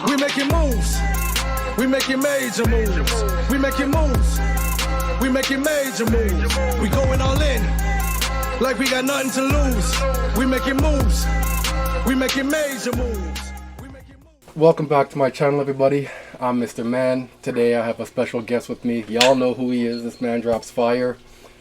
We making moves. We making major moves. We making moves. We making major moves. We going all in. Like we got nothing to lose. We making moves. We making major moves. Welcome back to my channel, everybody. I'm Mr. Man. Today I have a special guest with me. Y'all know who he is. This man drops fire.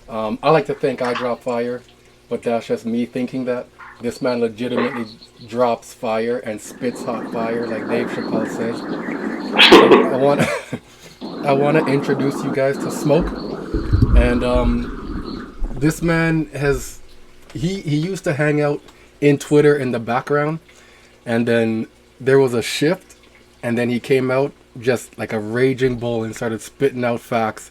I like to think I drop fire, but that's just me thinking that. This man legitimately drops fire and spits hot fire, like Dave Chappelle says. I want to introduce you guys to Smoke. And this man has he used to hang out in Twitter in the background, and then there was a shift, and then he came out just like a raging bull and started spitting out facts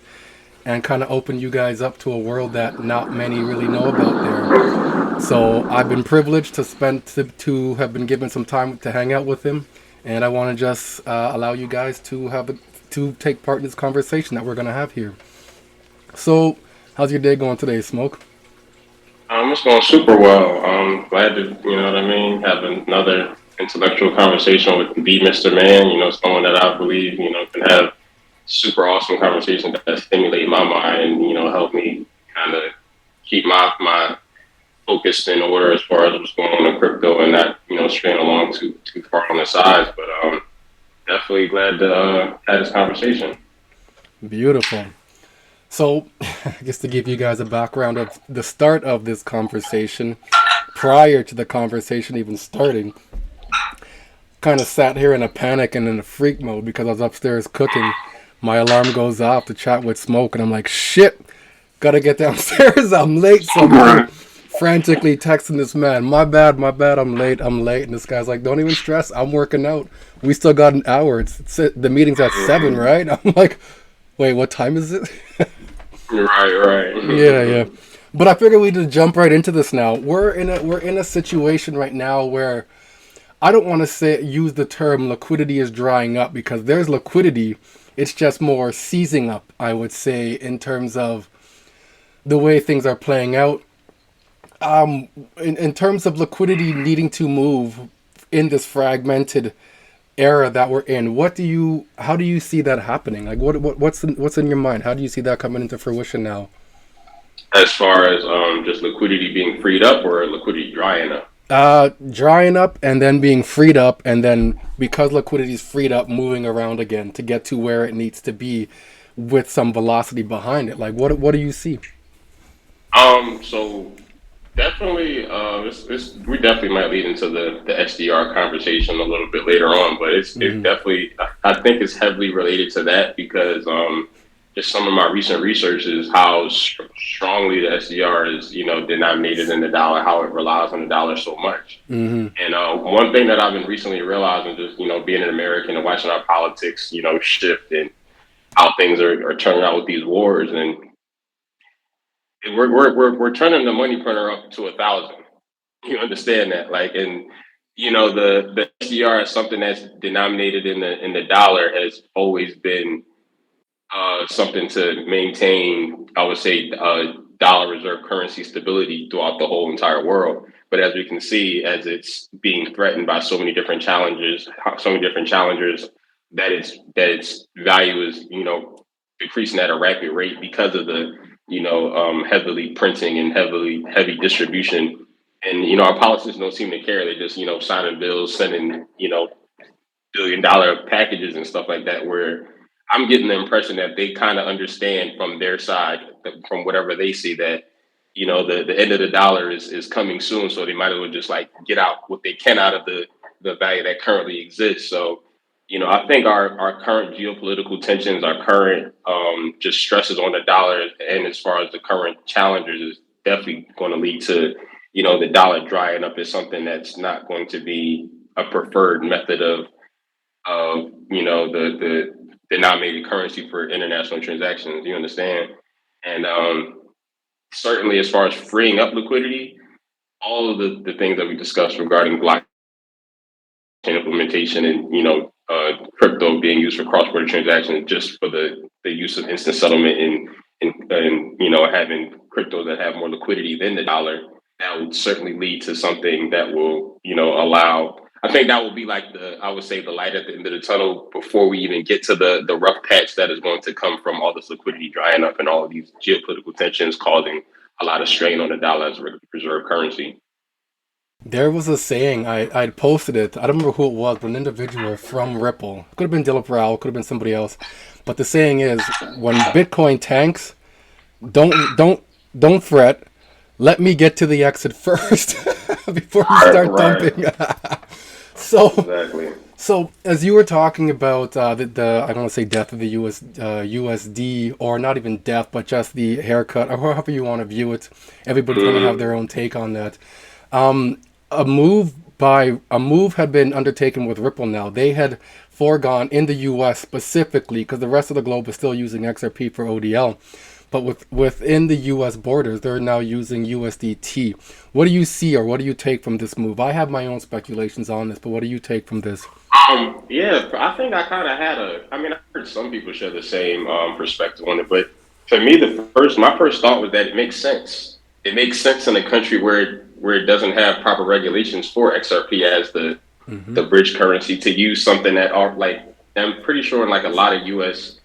and kind of opened you guys up to a world that not many really know about there. So I've been privileged to have been given some time to hang out with him, and I want to just allow you guys to take part in this conversation that we're going to have here. So how's your day going today, Smoke? It's going super well. I'm glad to, have another intellectual conversation with the Mr. Man, someone that I believe, can have super awesome conversations that stimulate my mind and, help me kind of keep my focus in order as far as what's going on in crypto and not, straying along too far on the sides. But definitely glad to have this conversation. Beautiful. So, I guess to give you guys a background of the start of this conversation, prior to the conversation even starting, kind of sat here in a panic and in a freak mode because I was upstairs cooking. My alarm goes off to chat with Smoke, and I'm like, shit, gotta get downstairs. I'm late. So I'm frantically texting this man, my bad, I'm late. And this guy's like, don't even stress, I'm working out. We still got an hour. The meeting's at 7, right? I'm like, wait, what time is it? Right. Yeah. But I figured we'd just jump right into this now. We're in a situation right now where I don't want to use the term liquidity is drying up, because there's liquidity. It's just more seizing up, I would say, in terms of the way things are playing out. In terms of liquidity needing to move in this fragmented era that we're in, how do you see that happening? Like what's in your mind? How do you see that coming into fruition now? As far as just liquidity being freed up, or liquidity drying up? Drying up and then being freed up, and then because liquidity is freed up, moving around again to get to where it needs to be with some velocity behind it. Like what do you see? So definitely, we definitely might lead into the SDR conversation a little bit later on, but it's definitely, I think it's heavily related to that, because just some of my recent research is how strongly the SDR is, denominated in the dollar, how it relies on the dollar so much. And one thing that I've been recently realizing, just, being an American and watching our politics, shift and how things are turning out with these wars, and we're turning the money printer up to 1,000. You understand that, and the SDR is something that's denominated in the dollar has always been something to maintain, I would say, dollar reserve currency stability throughout the whole entire world. But as we can see, as it's being threatened by so many different challengers, that its value is, decreasing at a rapid rate because of the, heavily printing and heavy distribution. And, our politicians don't seem to care. They just, signing bills, sending, $billion packages and stuff like that, where I'm getting the impression that they kind of understand from their side, from whatever they see, that, the end of the dollar is coming soon. So they might as well just get out what they can out of the value that currently exists. So, I think our current geopolitical tensions, our current just stresses on the dollar, and as far as the current challengers, is definitely going to lead to, the dollar drying up is something that's not going to be a preferred method of the denominated currency for international transactions. You understand? And certainly, as far as freeing up liquidity, all of the things that we discussed regarding blockchain implementation and crypto being used for cross-border transactions, just for the use of instant settlement and having cryptos that have more liquidity than the dollar, that would certainly lead to something that will allow I think that will be like I would say the light at the end of the tunnel before we even get to the rough patch that is going to come from all this liquidity drying up and all of these geopolitical tensions causing a lot of strain on the dollar as a reserve currency. There was a saying, I'd posted it. I don't remember who it was, but an individual from Ripple. Could have been Dilip Rao, could have been somebody else. But the saying is, when Bitcoin tanks, don't fret. Let me get to the exit first before we start dumping. So, Exactly. so as you were talking about the I don't want to say death of the USD, or not even death, but just the haircut, or however you want to view it. Everybody's going to have their own take on that. A move had been undertaken with Ripple. Now they had foregone in the U.S. specifically because the rest of the globe is still using XRP for ODL, but within the U.S. borders, they're now using USDT. What do you see, or what do you take from this move? I have my own speculations on this, but what do you take from this? Yeah, I think I kind of had I mean, I heard some people share the same perspective on it, but for me, my first thought was that it makes sense. It makes sense in a country where it doesn't have proper regulations for XRP as the bridge currency to use something that are like, I'm pretty sure in like a lot of US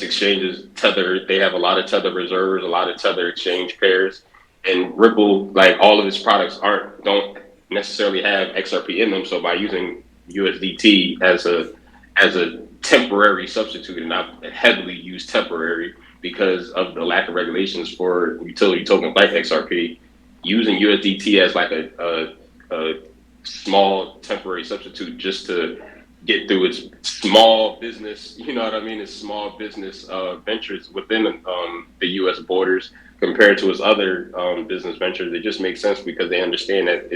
exchanges, Tether, they have a lot of Tether reserves, a lot of Tether exchange pairs, and Ripple, like all of its products don't necessarily have XRP in them. So by using USDT as a temporary substitute, and not heavily used temporary because of the lack of regulations for utility tokens like XRP, using USDT as like a small temporary substitute just to get through its small business, you know what I mean, its small business ventures within the U.S. borders compared to its other business ventures. It just makes sense because they understand that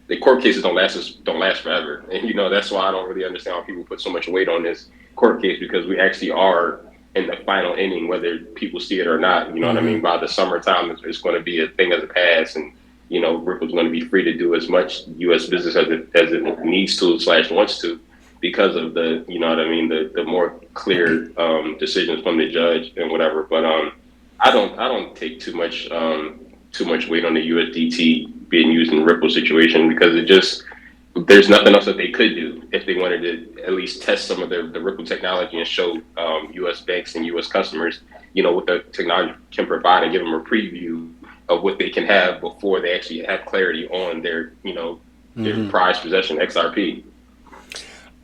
the court cases don't last forever, and that's why I don't really understand how people put so much weight on this court case, because we actually are in the final inning, whether people see it or not. You know what I mean? By the summertime, it's going to be a thing of the past, and Ripple's going to be free to do as much U.S. business as it needs to / wants to, because of the the more clear decisions from the judge and whatever. But I don't take too much weight on the USDT being used in the Ripple situation, because there's nothing else that they could do if they wanted to at least test some of the Ripple technology and show U.S. banks and U.S. customers, what the technology can provide, and give them a preview of what they can have before they actually have clarity on their prized possession, XRP.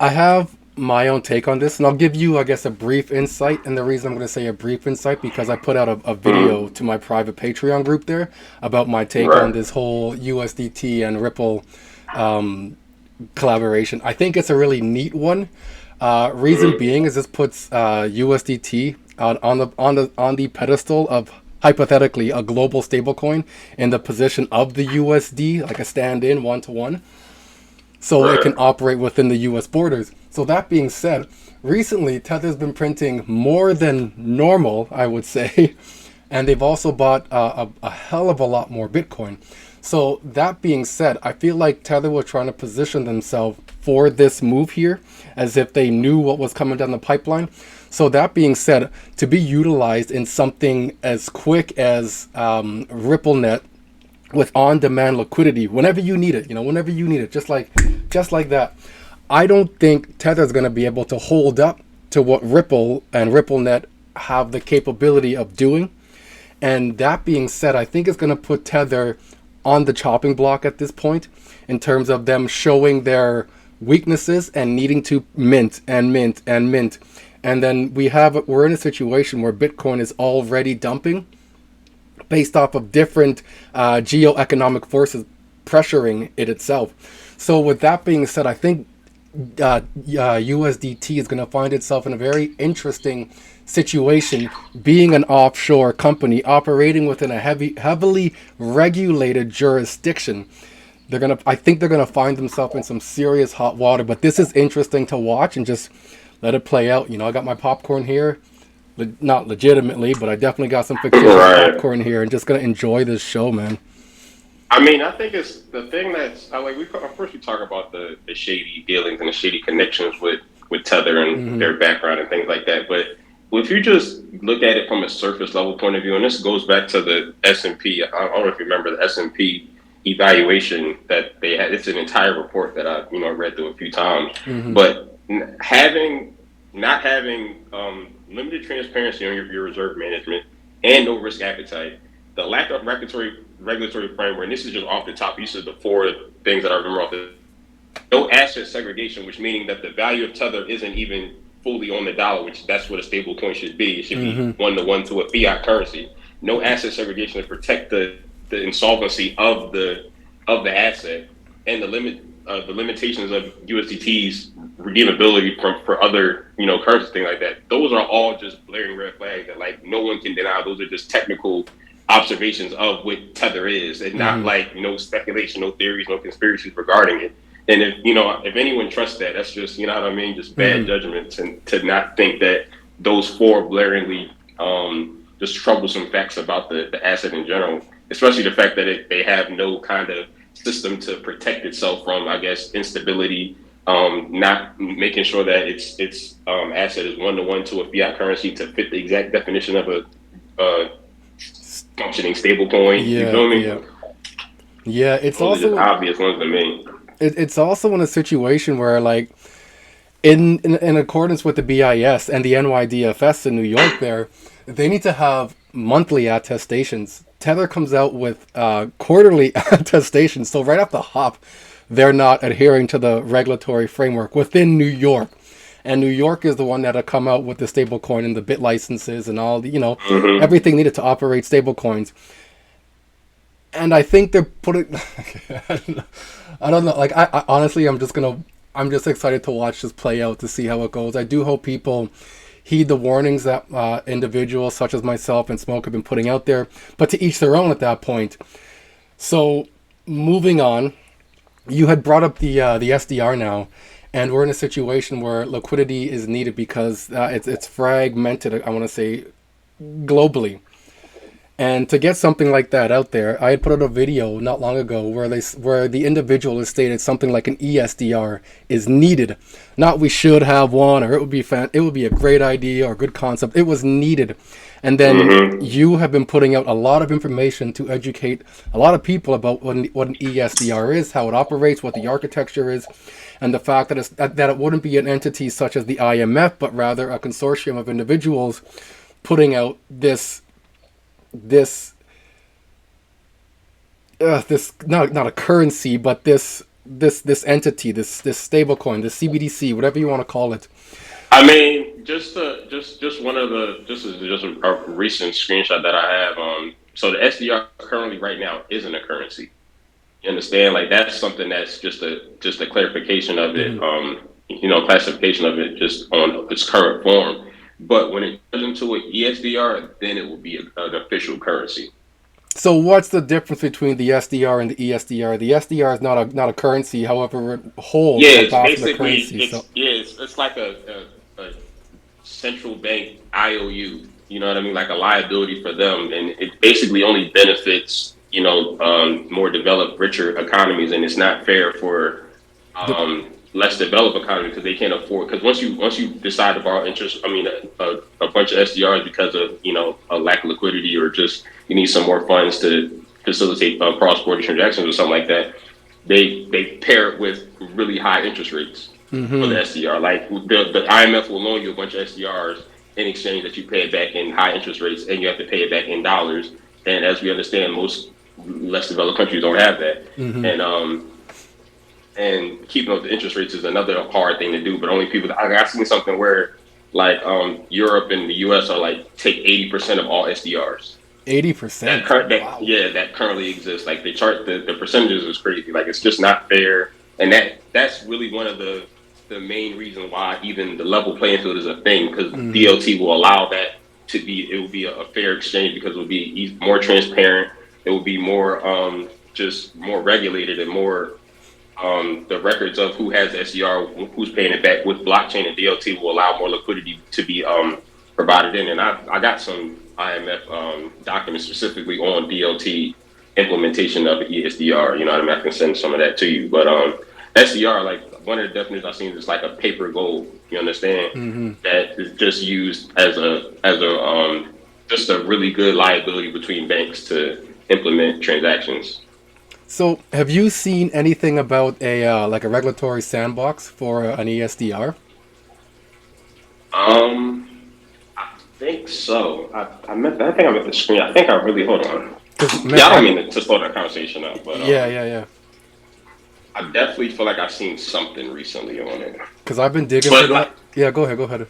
I have my own take on this, and I'll give you, I guess, a brief insight. And the reason I'm going to say a brief insight, because I put out a video to my private Patreon group there about my take on this whole USDT and Ripple collaboration. I think it's a really neat one. Reason being is this puts USDT on the pedestal of, hypothetically, a global stablecoin in the position of the USD, like a stand-in 1-to-1. So it can operate within the U.S. borders. So that being said, recently Tether's been printing more than normal, I would say, and they've also bought a hell of a lot more Bitcoin. So that being said, I feel like Tether was trying to position themselves for this move here, as if they knew what was coming down the pipeline. So that being said, to be utilized in something as quick as RippleNet, with on-demand liquidity whenever you need it, just like that. I don't think Tether is going to be able to hold up to what Ripple and RippleNet have the capability of doing. And that being said, I think it's going to put Tether on the chopping block at this point, in terms of them showing their weaknesses and needing to mint. And then we're in a situation where Bitcoin is already dumping, based off of different geoeconomic forces pressuring it itself. So with that being said, I think USDT is going to find itself in a very interesting situation, being an offshore company operating within a heavily regulated jurisdiction. I think they're gonna find themselves in some serious hot water. But this is interesting to watch and just let it play out. I got my popcorn here. Not legitimately, but I definitely got some fictitious popcorn here, and just gonna enjoy this show, man. I mean, I think it's the thing that's first we talk about the shady dealings and the shady connections with Tether and their background and things like that. But if you just look at it from a surface level point of view, and this goes back to the S&P, I don't know if you remember the S&P evaluation that they had. It's an entire report that I read through a few times. Mm-hmm. But not having limited transparency on your reserve management and no risk appetite, the lack of regulatory framework, and this is just off the top. These are the four things that I remember off the. No asset segregation, which meaning that the value of Tether isn't even fully on the dollar, which that's what a stable coin should be. It should be 1-to-1 to a fiat currency. No asset segregation to protect the insolvency of the asset, and the limitations of USDT's redeemability for other currencies, things like that. Those are all just blaring red flags that like no one can deny. Those are just technical observations of what Tether is, and not like no speculation, no theories, no conspiracies regarding it. And if anyone trusts that, that's just just bad judgment to not think that those four blaringly just troublesome facts about the asset in general, especially the fact that they have no kind of system to protect itself from, I guess, instability, not making sure that its asset is 1-to-1 to a fiat currency to fit the exact definition of a functioning stablecoin. You feel me? Yeah, it's those also are just obvious ones to me. It's also in a situation where, like, in accordance with the BIS and the NYDFS in New York, they need to have monthly attestations. Tether comes out with quarterly attestations. So right off the hop, they're not adhering to the regulatory framework within New York. And New York is the one that had come out with the stablecoin and the bit licenses and all the, everything needed to operate stablecoins. And I think they're putting, I don't know. Like, I honestly, I'm just excited to watch this play out to see how it goes. I do hope people heed the warnings that individuals such as myself and Smoke have been putting out there, but to each their own at that point. So moving on, you had brought up the SDR now, and we're in a situation where liquidity is needed because it's fragmented, I want to say, globally. And to get something like that out there, I had put out a video not long ago where the individual has stated something like an eSDR is needed. Not we should have one, or it would be a great idea or good concept. It was needed. And then you have been putting out a lot of information to educate a lot of people about what an eSDR is, how it operates, what the architecture is, and the fact that it wouldn't be an entity such as the IMF, but rather a consortium of individuals putting out this not a currency, but this entity, this stablecoin, this CBDC, whatever you want to call it. I mean, just a recent screenshot that I have. So the SDR currently right now isn't a currency. You understand? Like, that's something that's just a clarification of it. Classification of it just on its current form. But when it turns into an eSDR, then it will be an official currency. So what's the difference between the SDR and the eSDR? The SDR is not a currency, however, it holds it's basically the currency. It's like a central bank IOU. You know what I mean? Like a liability for them, and it basically only benefits more developed, richer economies, and it's not fair for less developed economy because they can't afford. Because once you decide to borrow interest, a bunch of SDRs because of a lack of liquidity, or just you need some more funds to facilitate cross-border transactions or something like that, they pair it with really high interest rates for the SDR. Like the IMF will loan you a bunch of SDRs in exchange that you pay it back in high interest rates, and you have to pay it back in dollars. And as we understand, most less developed countries don't have that. And keeping up the interest rates is another hard thing to do, but only people. I've seen something where like Europe and the US are like take 80% of all SDRs. 80%. Wow. Yeah, that currently exists. Like they chart the percentages is crazy. Like it's just not fair, and that's really one of the main reasons why even the level playing field is a thing, because DLT will allow that to be. It will be a fair exchange because it will be more transparent. It will be more just more regulated and more. The records of who has SDR, who's paying it back with blockchain and DLT will allow more liquidity to be provided in. And I got some IMF documents specifically on DLT implementation of the eSDR. You know what I mean? I can send some of that to you. But SDR, like one of the definitions I've seen is like a paper gold. You understand? That is just used as a just a really good liability between banks to implement transactions. So, have you seen anything about a like a regulatory sandbox for an ESDR? I think so. I think I'm at the screen. I think I really hold on. Because man, Yeah, I don't mean to slow that conversation up, but yeah. I definitely feel like I've seen something recently on it. Because I've been digging for But like that. Yeah, go ahead, go ahead.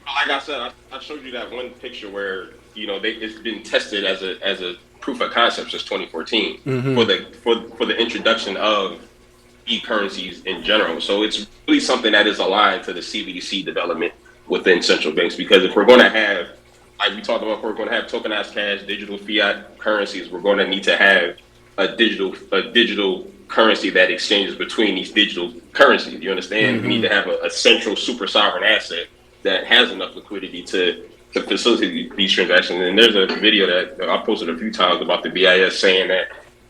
I said, I showed you that one picture where it's been tested as a proof of concept since 2014 Mm-hmm. for the introduction of e-currencies in general. So it's really something that is aligned to the CBDC development within central banks. Because if we're going to have, like we talked about, if we're going to have tokenized cash, digital fiat currencies, we're going to need to have a digital currency that exchanges between these digital currencies. You understand? We need Mm-hmm. to have a central super sovereign asset that has enough liquidity to facilitate these transactions. And there's a video that I posted a few times about the BIS saying that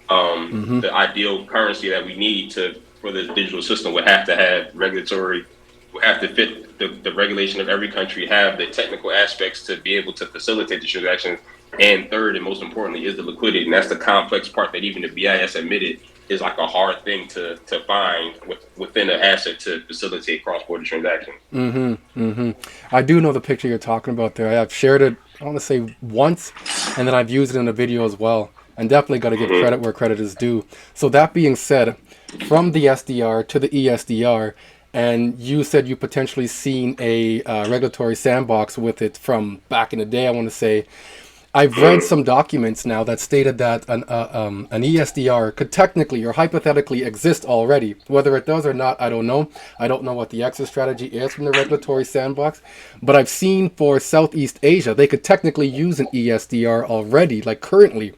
Mm-hmm. the ideal currency that we need for this digital system would have to have would have to fit the regulation of every country, have the technical aspects to be able to facilitate the transactions. And third, and most importantly, is the liquidity. And that's the complex part that even the BIS admitted is like a hard thing to find within an asset to facilitate cross-border transactions. Mm-hmm. Mm-hmm. I do know the picture you're talking about there. I've shared it, I want to say once, and then I've used it in a video as well. And definitely got to give Mm-hmm. credit where credit is due. So that being said, from the SDR to the ESDR, and you said you potentially seen a regulatory sandbox with it from back in the day, I want to say. I've read some documents now that stated that an ESDR could technically or hypothetically exist already. Whether it does or not, I don't know. I don't know what the exit strategy is from the regulatory sandbox. But I've seen for Southeast Asia, they could technically use an ESDR already, like currently,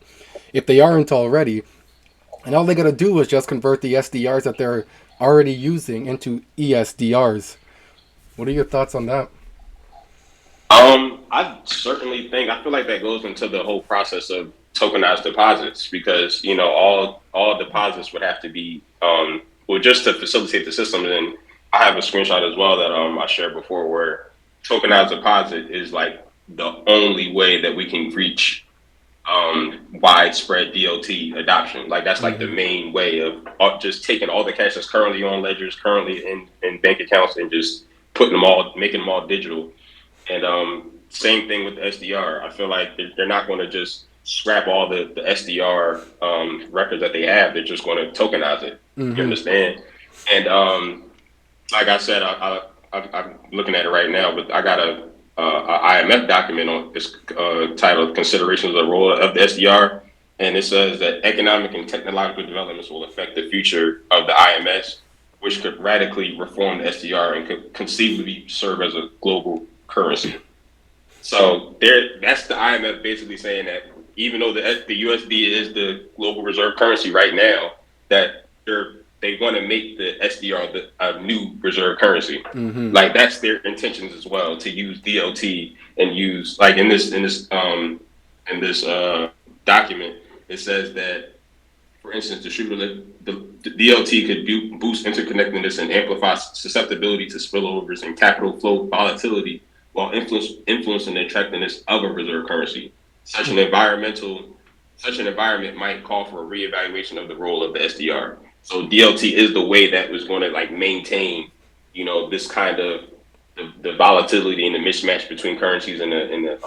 if they aren't already. And all they got to do is just convert the SDRs that they're already using into ESDRs. What are your thoughts on that? I certainly think I feel like that goes into the whole process of tokenized deposits because all deposits would have to be well just to facilitate the system. And I have a screenshot as well that I shared before where tokenized deposit is like the only way that we can reach widespread DOT adoption. Like that's like the Mm-hmm. main way of just taking all the cash that's currently on ledgers, currently in bank accounts, and just making them all digital. And same thing with the SDR. I feel like they're not going to just scrap all the SDR records that they have. They're just going to tokenize it. You Mm-hmm. understand? And like I said, I'm looking at it right now, but I got a IMF document on this titled "Considerations of the Role of the SDR," and it says that economic and technological developments will affect the future of the IMS, which could radically reform the SDR and could conceivably serve as a global currency. So that's the IMF basically saying that even though the USD is the global reserve currency right now, that they want to make the SDR a new reserve currency. Mm-hmm. Like that's their intentions as well, to use DLT and use like in this document it says that, for instance, the DLT could boost interconnectedness and amplify susceptibility to spillovers and capital flow volatility while influencing the attractiveness of a reserve currency. Such an environment might call for a reevaluation of the role of the SDR. So DLT is the way that was going to like maintain, this kind of the volatility and the mismatch between currencies and the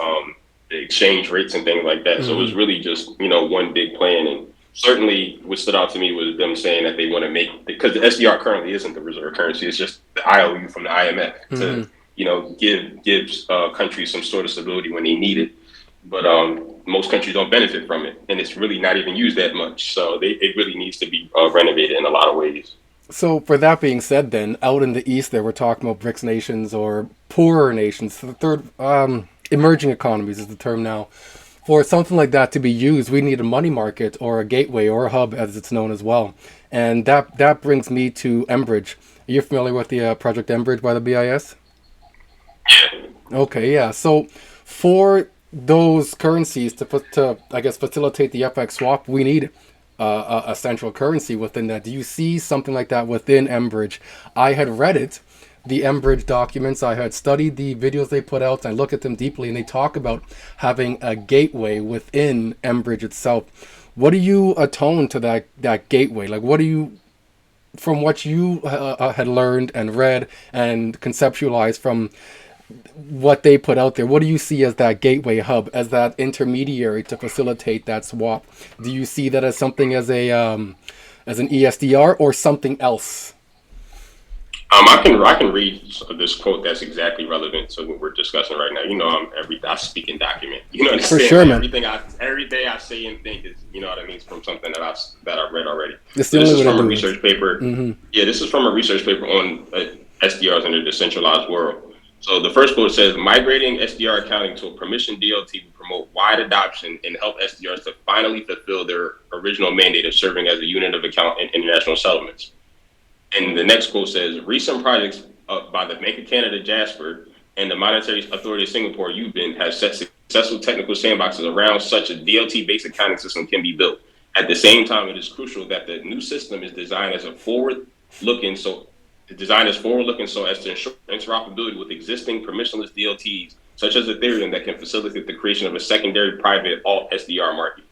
exchange rates and things like that. Mm-hmm. So it was really just one big plan. And certainly what stood out to me was them saying that they want to make, because the SDR currently isn't the reserve currency, it's just the IOU from the IMF to give countries some sort of stability when they need it. But most countries don't benefit from it, and it's really not even used that much. So it really needs to be renovated in a lot of ways. So, for that being said, then out in the East, there we're talking about BRICS nations or poorer nations. The third, emerging economies is the term now. For something like that to be used, we need a money market or a gateway or a hub, as it's known as well. And that brings me to mBridge. Are you familiar with the project mBridge by the BIS? Yeah. Okay, yeah. So, for those currencies to I guess facilitate the FX swap, we need a central currency within that. Do you see something like that within mBridge? I had read it, the mBridge documents. I had studied the videos they put out. I look at them deeply, and they talk about having a gateway within mBridge itself. What do you atone to that gateway? Like, what do you, from what you had learned and read and conceptualized from what they put out there, what do you see as that gateway hub, as that intermediary to facilitate that swap? Do you see that as something as an ESDR or something else? I can read this quote that's exactly relevant to what we're discussing right now. I speak in document. You know what I'm For saying? sure, Like man. everything I say and think is, you know what I mean, from something that I've read already. It's So the this only is way to from a do it. research paper. Mm-hmm. Yeah, this is from a research paper on SDRs in a decentralized world. So the first quote says, migrating SDR accounting to a permission DLT will promote wide adoption and help SDRs to finally fulfill their original mandate of serving as a unit of account in international settlements. And the next quote says, recent projects by the Bank of Canada, Jasper, and the Monetary Authority of Singapore, UBIN, has set successful technical sandboxes around such a DLT-based accounting system can be built. At the same time, it is crucial that the new system is designed as forward-looking so as to ensure interoperability with existing permissionless DLTs, such as Ethereum, that can facilitate the creation of a secondary private alt SDR market.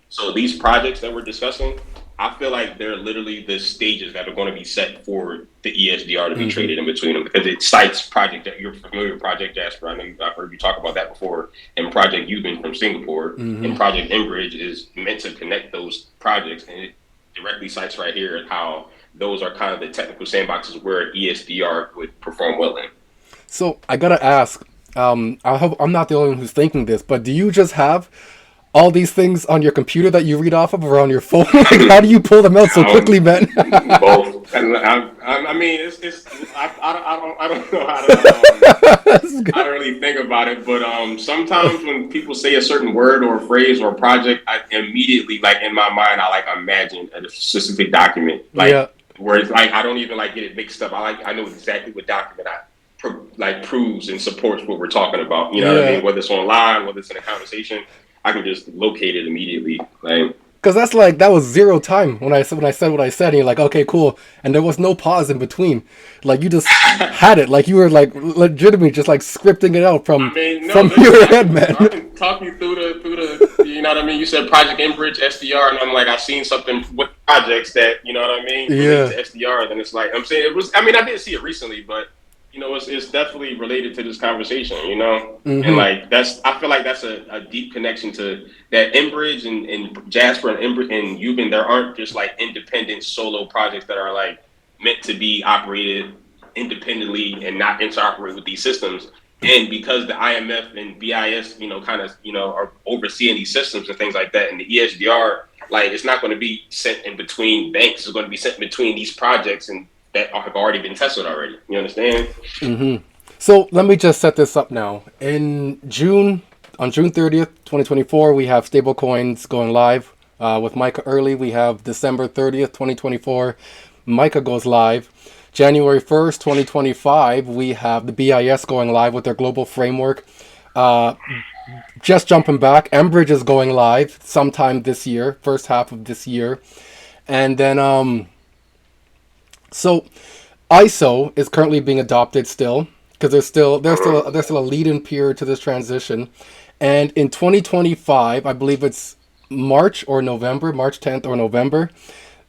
So these projects that we're discussing, I feel like they're literally the stages that are going to be set for the eSDR to be traded in between them, because it cites Project that you're familiar with, Project Jasper. I know I've heard you talk about that before, and Project Ubin from Singapore, and Project mBridge is meant to connect those projects, and it directly cites right here how those are kind of the technical sandboxes where eSDR would perform well in. So I gotta ask. I hope I'm not the only one who's thinking this, but do you just have all these things on your computer that you read off of, or on your phone? Like, how do you pull them out so quickly, man? Both. I mean, I don't know how to I don't really think about it, but sometimes when people say a certain word or phrase or project, I immediately, like, in my mind, I like imagine a specific document, like, Yeah. where it's like I don't even like get it mixed up. I know exactly what document proves and supports what we're talking about. You know what I mean? Whether it's online, whether it's in a conversation, I can just locate it immediately. Like, Because that was zero time when I said what I said, and you're like, okay, cool, and there was no pause in between. Like, you just had it, like you were like legitimately just like scripting it out from your head, man. I can talk you through the you know what I mean. You said Project mBridge SDR, and I'm like, I've seen something with projects that, you know what I mean, related to SDR. Then it's like, I'm saying it was. I mean, I didn't see it recently, but it's definitely related to this conversation, and like I feel like that's a deep connection to that mBridge and Jasper and Ubin. There aren't just like independent solo projects that are like meant to be operated independently and not interoperate with these systems. And because the IMF and BIS, are overseeing these systems and things like that, and the ESDR, like, it's not going to be sent in between banks. It's going to be sent between these projects and that have already been tested already. You understand? So let me just set this up now. On June 30th, 2024, we have stablecoins going live with Micah early. We have December 30th, 2024, Micah goes live. January 1st, 2025, we have the BIS going live with their global framework. Just jumping back, mBridge is going live sometime this year, first half of this year. And then so ISO is currently being adopted still, because there's still a lead-in period to this transition. And in 2025, I believe it's March 10th or November,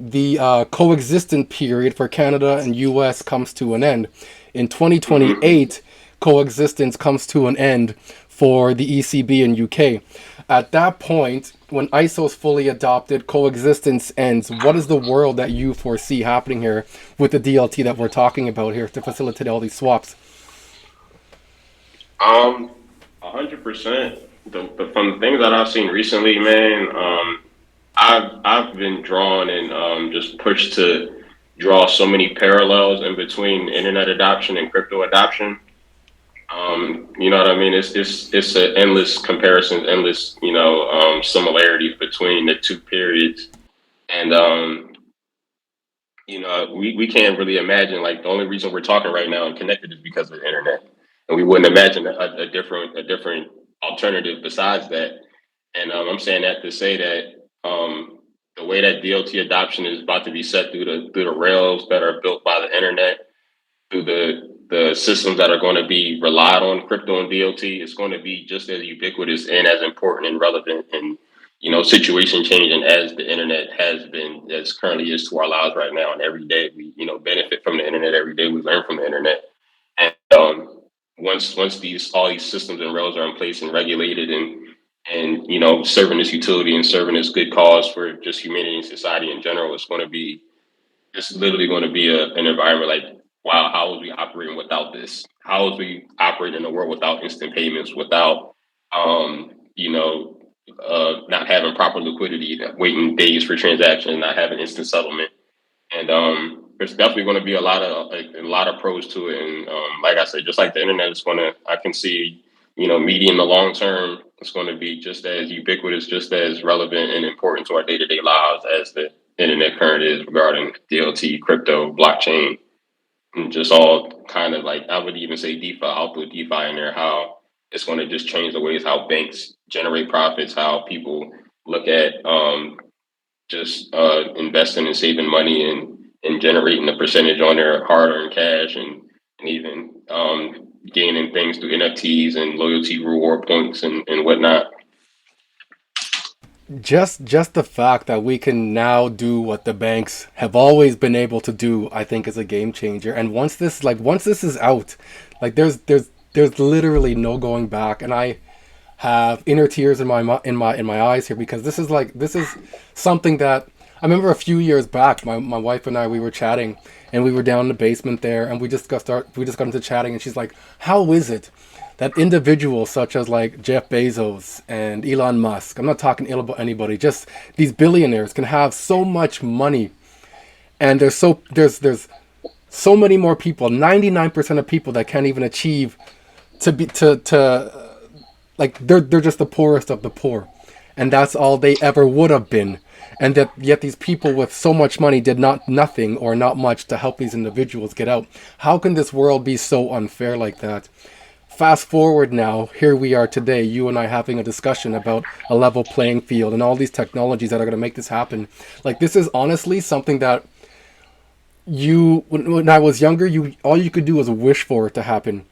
the coexistent period for Canada and US comes to an end. In 2028, coexistence comes to an end for the ECB and UK. At that point, when ISO is fully adopted, coexistence ends. What is the world that you foresee happening here with the DLT that we're talking about here to facilitate all these swaps? 100%. From the things that I've seen recently, man, I've been drawn and just pushed to draw so many parallels in between internet adoption and crypto adoption. You know what I mean? It's an endless comparison, endless similarities between the two periods, and we can't really imagine, like, the only reason we're talking right now and connected is because of the internet, and we wouldn't imagine a different alternative besides that. And I'm saying that to say that the way that DLT adoption is about to be set through the rails that are built by the internet, through the systems that are going to be relied on crypto and DLT, is going to be just as ubiquitous and as important and relevant and situation changing as the internet has been, as currently is to our lives right now. And every day we, benefit from the internet. Every day we learn from the internet. And once these all these systems and rails are in place and regulated and serving this utility and serving this good cause for just humanity and society in general, it's literally going to be an environment like, wow, how was we operating without this? How was we operating in a world without instant payments, without, um, you know, not having proper liquidity, waiting days for transactions, not having instant settlement, and there's definitely going to be a lot of pros to it. And like I said, just like the internet, I can see, medium to long term, it's going to be just as ubiquitous, just as relevant and important to our day to day lives as the internet current is regarding DLT, crypto, blockchain, and just all kind of like, I would even say DeFi. I'll put DeFi in there. How it's going to just change the ways how banks generate profits, how people look at just investing and saving money and generating a percentage on their hard-earned cash, and even gaining things through NFTs and loyalty reward points and whatnot. Just the fact that we can now do what the banks have always been able to do, I think, is a game changer. And once this is out, like there's literally no going back. And I have inner tears in my eyes here, because this is something that I remember a few years back. My wife and I, we were chatting, and we were down in the basement there, and we just got into chatting, and she's like, "How is it that individuals such as like Jeff Bezos and Elon Musk, I'm not talking ill about anybody, just these billionaires, can have so much money, and there's so many more people, 99% of people that can't even achieve to like they're just the poorest of the poor, and that's all they ever would have been, and that yet these people with so much money did nothing or not much to help these individuals get out. How can this world be so unfair like that? Fast forward now, here we are today, you and I having a discussion about a level playing field and all these technologies that are going to make this happen. Like, this is honestly something that when I was younger, all you could do was wish for it to happen.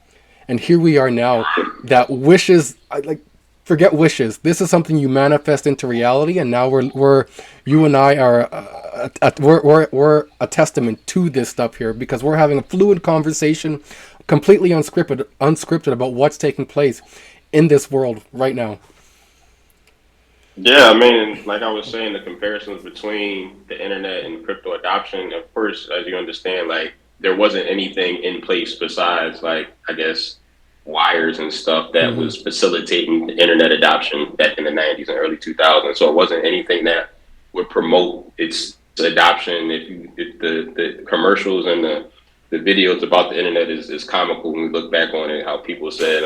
And here we are now, that wishes, forget wishes. This is something you manifest into reality, and now you and I are, we're a testament to this stuff here, because we're having a fluid conversation, completely unscripted about what's taking place in this world right now. Yeah, I mean, like I was saying, the comparisons between the internet and crypto adoption, of course, as you understand, like there wasn't anything in place besides, like, I guess, wires and stuff that was facilitating the internet adoption back in the 90s and early 2000s. So it wasn't anything that would promote its adoption. If the commercials and the videos about the internet is comical when we look back on it, how people said,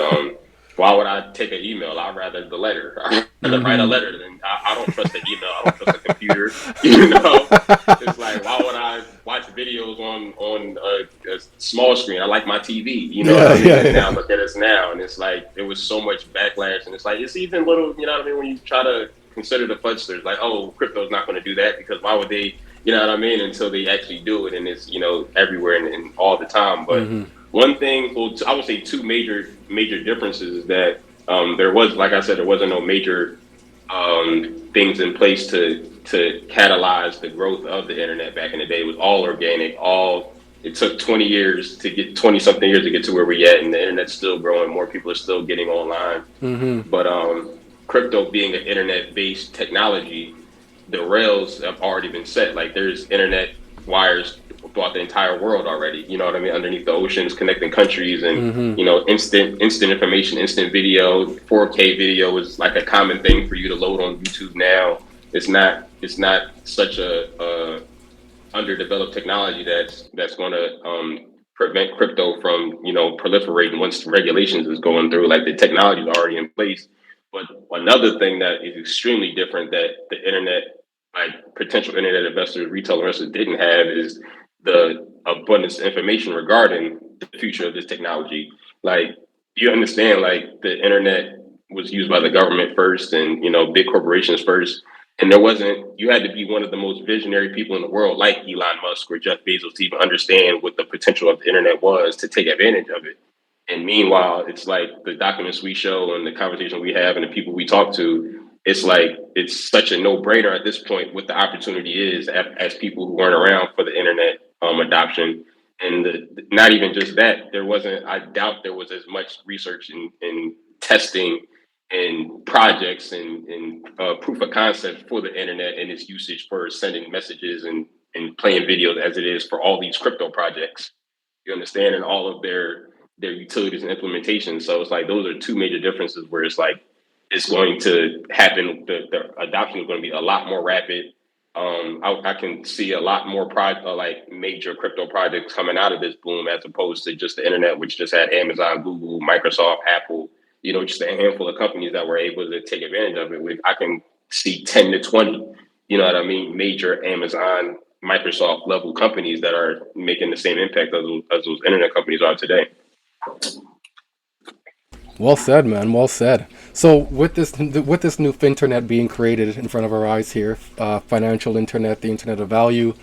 why would I take an email? I'd rather the letter. I'd rather write a letter than I don't trust the email. I don't trust the computer. It's like, why would I watch videos on a small screen? I like my TV. Now look at us now, and it's like there was so much backlash, and it's like it's even little. You know what I mean? When you try to consider the fudsters, like, oh, crypto's not going to do that, because why would they? You know what I mean? Until they actually do it, and it's everywhere and all the time. But one thing, I would say two major differences is that there was, like I said, there wasn't no major things in place to catalyze the growth of the internet back in the day. It was all organic. It took 20 years to get 20-something years to get to where we're at, and the internet's still growing. More people are still getting online. But crypto being an internet-based technology, the rails have already been set. Like, there's internet wires throughout the entire world already, you know what I mean, underneath the oceans, connecting countries, and instant information, instant video, 4K video is like a common thing for you to load on YouTube now. It's not such a underdeveloped technology that's going to prevent crypto from proliferating once regulations is going through. Like, the technology is already in place. But another thing that is extremely different that the internet, like potential internet investors, retail investors, didn't have is the abundance of information regarding the future of this technology. Like, you understand, like, the internet was used by the government first, and big corporations first, and you had to be one of the most visionary people in the world, like Elon Musk or Jeff Bezos, to even understand what the potential of the internet was, to take advantage of it. And meanwhile, it's like the documents we show and the conversation we have and the people we talk to, it's like it's such a no-brainer at this point what the opportunity is as people who weren't around for the internet adoption. And not even just that, I doubt there was as much research and testing and projects and proof of concept for the internet and its usage for sending messages and playing videos as it is for all these crypto projects. You understand? And all of their utilities and implementations. So it's like those are two major differences where it's like it's going to happen. The adoption is going to be a lot more rapid. I can see a lot more like major crypto projects coming out of this boom as opposed to just the internet, which just had Amazon, Google, Microsoft, Apple, just a handful of companies that were able to take advantage of it. I can see 10 to 20, you know what I mean, major Amazon, Microsoft level companies that are making the same impact as those internet companies are today. Well said, man. Well said. So with this new finternet being created in front of our eyes here, financial internet, the internet of value,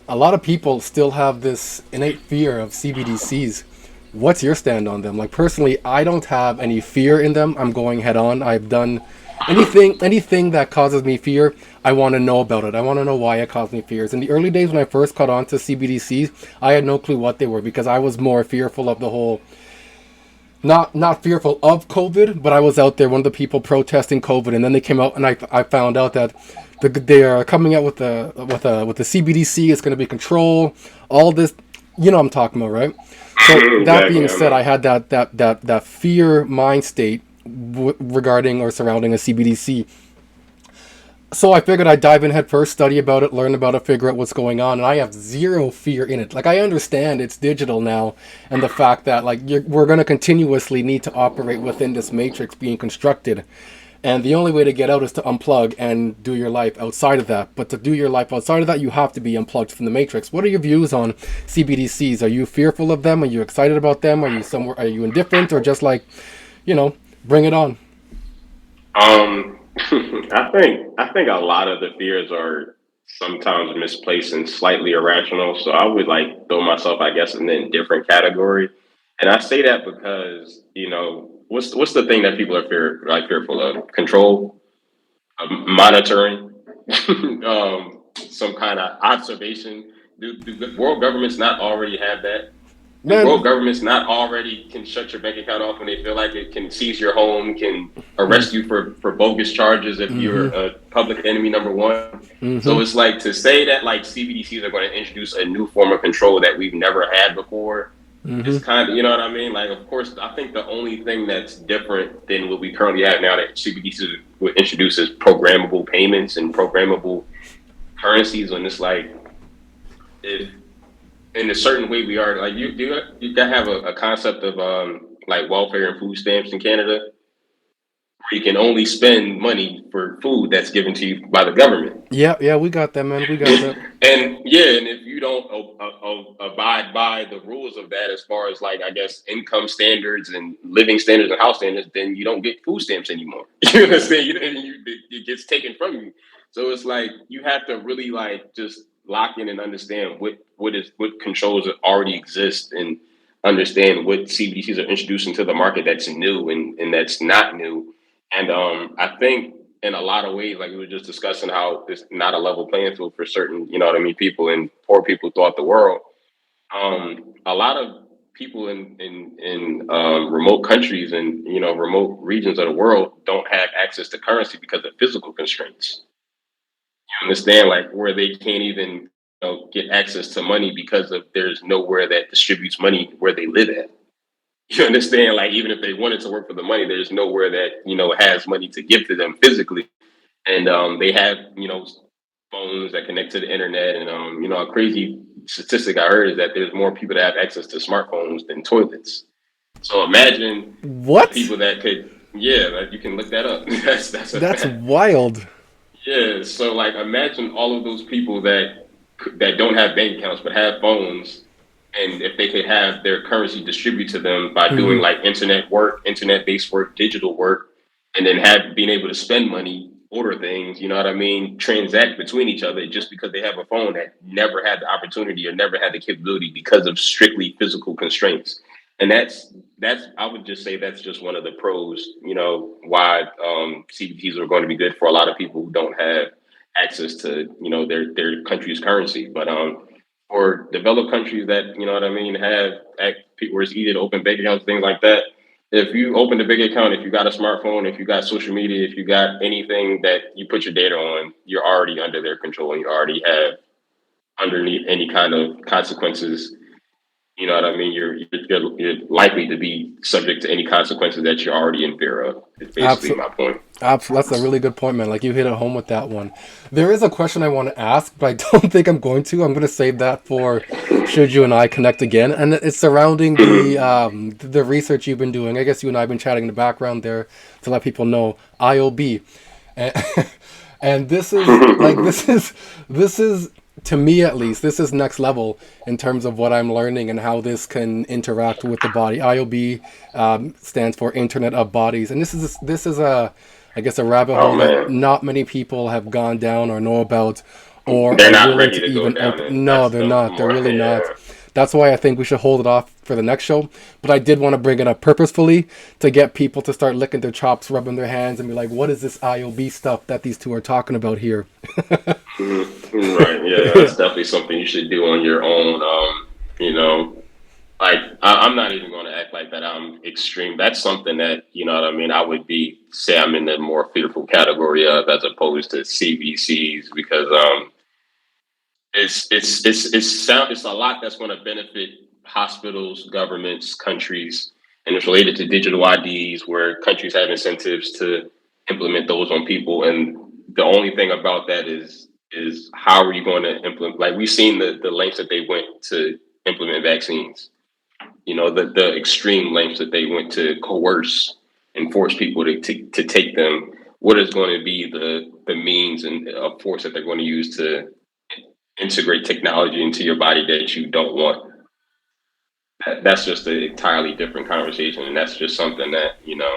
a lot of people still have this innate fear of CBDCs. What's your stand on them? Like personally, I don't have any fear in them. I'm going head on. I've done anything that causes me fear. I want to know about it. I want to know why it caused me fears. In the early days when I first caught on to CBDCs, I had no clue what they were because I was more fearful of the whole. Not fearful of COVID, but I was out there, one of the people protesting COVID, and then they came out, and I found out that they are coming out with the CBDC. It's going to be control, all this, what I'm talking about, right? So that being said, I had that fear mind state regarding or surrounding a CBDC. So I figured I'd dive in head first, study about it, learn about it, figure out what's going on, and I have zero fear in it. Like, I understand it's digital now, and the fact that we're going to continuously need to operate within this matrix being constructed, and the only way to get out is to unplug and do your life outside of that. But to do your life outside of that, you have to be unplugged from the matrix. What are your views on CBDCs? Are you fearful of them? Are you excited about them? Are you indifferent, or just bring it on? I think a lot of the fears are sometimes misplaced and slightly irrational. So I would throw myself, I guess, in the indifferent category. And I say that because, what's the thing that people are fearful of? Control, monitoring, some kind of observation. Do the world governments not already have that? The world governments not already can shut your bank account off when they feel like it, can seize your home, can arrest you for bogus charges if you're a public enemy number one. So it's like to say that CBDCs are going to introduce a new form of control that we've never had before. It's kind of, you know what I mean? Of course, I think the only thing that's different than what we currently have now that CBDCs would introduce is programmable payments and programmable currencies. And it's if in a certain way we are you gotta have a concept of welfare and food stamps in Canada, where you can only spend money for food that's given to you by the government. Yeah, we got that, man. We got that. And if you don't abide by the rules of that, as far as I guess income standards and living standards and house standards, then you don't get food stamps anymore. You understand? It gets taken from you. So it's you have to really just lock in and understand what controls already exist and understand what CBDCs are introducing to the market that's new and that's not new. And I think in a lot of ways, we were just discussing how it's not a level playing field for certain, people and poor people throughout the world. A lot of people in remote countries and, remote regions of the world don't have access to currency because of physical constraints. You understand, where they can't even get access to money because there's nowhere that distributes money where they live at. You understand, even if they wanted to work for the money, there's nowhere that has money to give to them physically. And they have phones that connect to the internet. And a crazy statistic I heard is that there's more people that have access to smartphones than toilets. So imagine people that could, you can look that up. That's wild. Yeah, so imagine all of those people that don't have bank accounts but have phones, and if they could have their currency distributed to them by doing internet-based work, digital work, and then being able to spend money, order things, transact between each other just because they have a phone that never had the opportunity or never had the capability because of strictly physical constraints. And I would just say that's just one of the pros, why CBDCs are going to be good for a lot of people who don't have access to, their country's currency. But for developed countries that, you know what I mean, have people where it's easy to open bank accounts, things like that. If you open a big account, if you got a smartphone, if you got social media, if you got anything that you put your data on, you're already under their control, and you already have underneath any kind of consequences. You know what I mean? You're likely to be subject to any consequences that you're already in fear of. It's basically my point. That's a really good point, man. Like, you hit it home with that one. There is a question I want to ask, but I don't think I'm going to. I'm going to save that for should you and I connect again. And it's surrounding the research you've been doing. I guess you and I have been chatting in the background there to let people know IOB. And, and this is like this is to me, at least, this is next level in terms of what I'm learning and how this can interact with the body. IOB stands for Internet of Bodies, and this is I guess a rabbit hole that not many people have gone down or know about, or they're are not willing ready to to go even down open. it. No, they're not. They're really not. That's why I think we should hold it off for the next show. But I did want to bring it up purposefully to get people to start licking their chops, rubbing their hands, and be like, "What is this IOB stuff that these two are talking about here?" Right. Yeah, that's definitely something you should do on your own. Like I'm not even going to act like that I'm extreme. That's something that, you know what I mean, I would say I'm in the more fearful category of, as opposed to CBCs, because it's a lot that's going to benefit hospitals, governments, countries, and it's related to digital IDs, where countries have incentives to implement those on people. And the only thing about that is how are you going to implement? Like, we've seen the lengths that they went to implement vaccines. The extreme lengths that they went to coerce and force people to take them. What is going to be the means and force that they're going to use to integrate technology into your body that you don't want? That's just an entirely different conversation, and that's just something that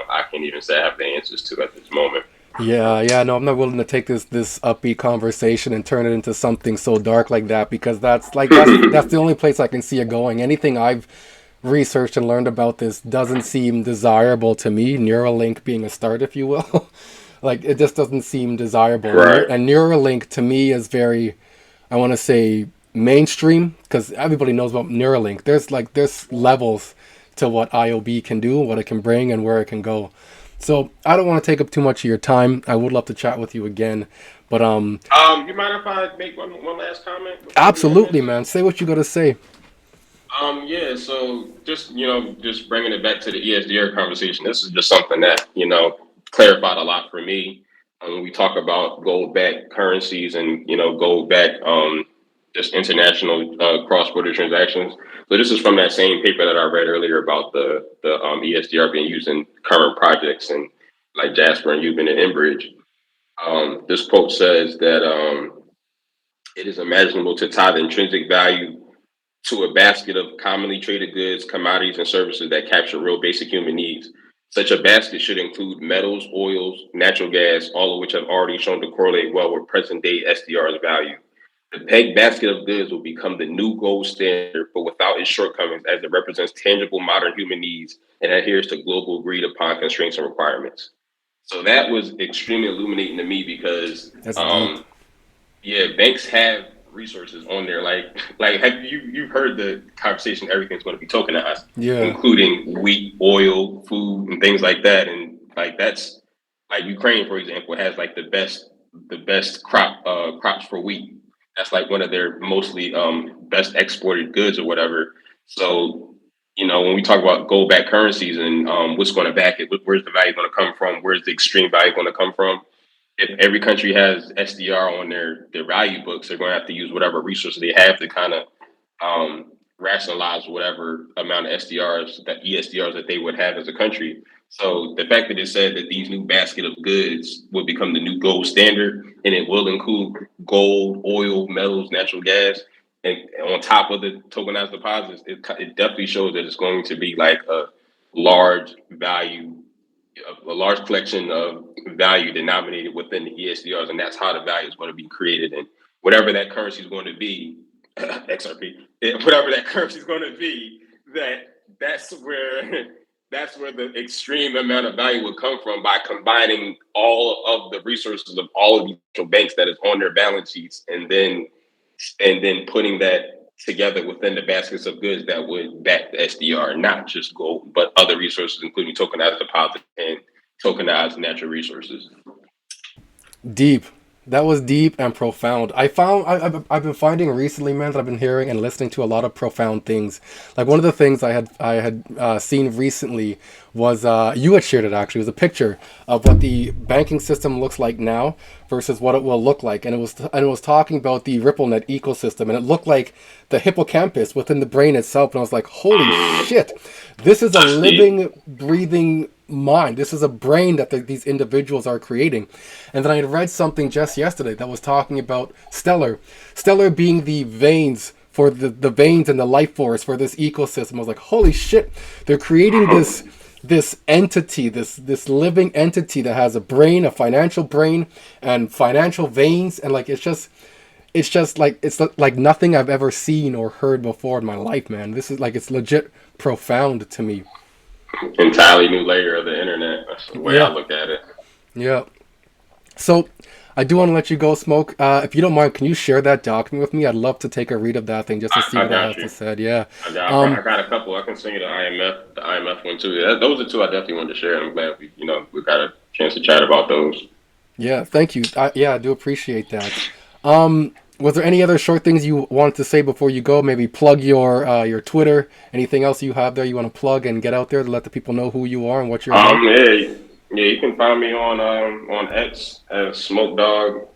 I can't even say I have the answers to at this moment. Yeah, no, I'm not willing to take this upbeat conversation and turn it into something so dark like that, because that's the only place I can see it going. Anything I've researched and learned about this doesn't seem desirable to me. Neuralink being a start, if you will. Like, it just doesn't seem desirable. Right. And Neuralink to me is very, I want to say, mainstream, because everybody knows about Neuralink. There's levels to what IOB can do, what it can bring, and where it can go. So I don't want to take up too much of your time. I would love to chat with you again, but you mind if I make one last comment? Absolutely, man. Say what you got to say. Yeah. So just bringing it back to the eSDR conversation. This is just something that clarified a lot for me. When we talk about gold-backed currencies and gold-backed just international cross-border transactions. So this is from that same paper that I read earlier about the eSDR being used in current projects and like Jasper and Ubin and mBridge. This quote says that it is imaginable to tie the intrinsic value to a basket of commonly traded goods, commodities, and services that capture real basic human needs. Such a basket should include metals, oils, natural gas, all of which have already shown to correlate well with present-day SDR's value. The pegged basket of goods will become the new gold standard, but without its shortcomings, as it represents tangible modern human needs and adheres to global agreed upon constraints and requirements. So that was extremely illuminating to me, because That's deep. banks have resources on there. Like have you've heard the conversation, everything's going to be tokenized, including wheat, oil, food, and things like that. And like, that's like Ukraine, for example, has like the best crops for wheat. That's like one of their mostly best exported goods or whatever. So, when we talk about gold backed currencies and what's going to back it, where's the value going to come from? Where's the extreme value going to come from? If every country has SDR on their value books, they're going to have to use whatever resources they have to kind of rationalize whatever amount of ESDRs that they would have as a country. So the fact that it said that these new basket of goods will become the new gold standard, and it will include gold, oil, metals, natural gas, and on top of the tokenized deposits, it definitely shows that it's going to be like a large collection of value denominated within the ESDRs, and that's how the value is going to be created. And whatever that currency is going to be, XRP, whatever that currency is going to be, that's where that's where the extreme amount of value would come from, by combining all of the resources of all of these banks that is on their balance sheets, and then putting that together within the baskets of goods that would back the SDR, not just gold, but other resources, including tokenized deposit and tokenized natural resources. Deep. That was deep and profound. I've been finding recently, man, that I've been hearing and listening to a lot of profound things. Like one of the things I had seen recently was you had shared it actually. It was a picture of what the banking system looks like now versus what it will look like, and it was talking about the RippleNet ecosystem, and it looked like the hippocampus within the brain itself. And I was like, holy shit, this is a living, breathing mind. This is a brain that these individuals are creating. And then I had read something just yesterday that was talking about Stellar being the veins for the veins and the life force for this ecosystem. I was like, holy shit, they're creating this entity, this living entity that has a brain, a financial brain, and financial veins, and like it's just like nothing I've ever seen or heard before in my life, man. This is like, it's legit profound to me. Entirely new layer of the internet. That's the way I look at it. Yeah. So I do want to let you go, Smoke. If you don't mind, can you share that document with me? I'd love to take a read of that thing just to see what it has to say. Yeah. I got a couple. I can send you the IMF one too. Those are two I definitely wanted to share. I'm glad we got a chance to chat about those. Yeah, thank you. I do appreciate that. Was there any other short things you wanted to say before you go? Maybe plug your Twitter. Anything else you have there you want to plug and get out there to let the people know who you are and what you're about? Yeah, you can find me on X as Smoke Dog.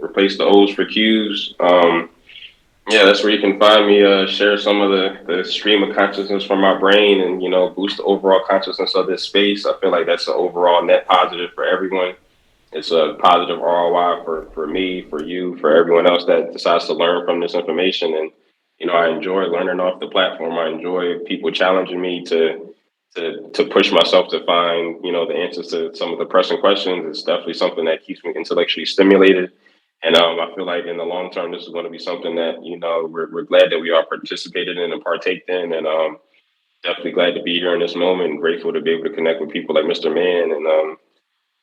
Replace the O's for Q's. Yeah, that's where you can find me. Share some of the stream of consciousness from my brain, and boost the overall consciousness of this space. I feel like that's an overall net positive for everyone. It's a positive ROI for me, for you, for everyone else that decides to learn from this information. And, I enjoy learning off the platform. I enjoy people challenging me to push myself to find, the answers to some of the pressing questions. It's definitely something that keeps me intellectually stimulated. And I feel like in the long term, this is going to be something that, we're glad that we all participated in and partaked in. And definitely glad to be here in this moment, and grateful to be able to connect with people like Mr. Man. And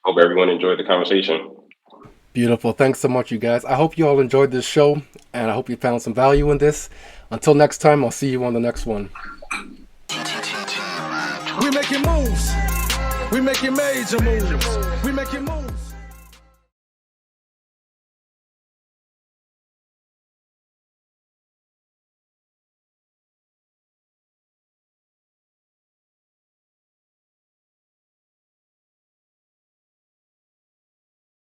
hope everyone enjoyed the conversation. Beautiful. Thanks so much, you guys. I hope you all enjoyed this show, and I hope you found some value in this. Until next time, I'll see you on the next one. We making moves. We making major moves. We making moves.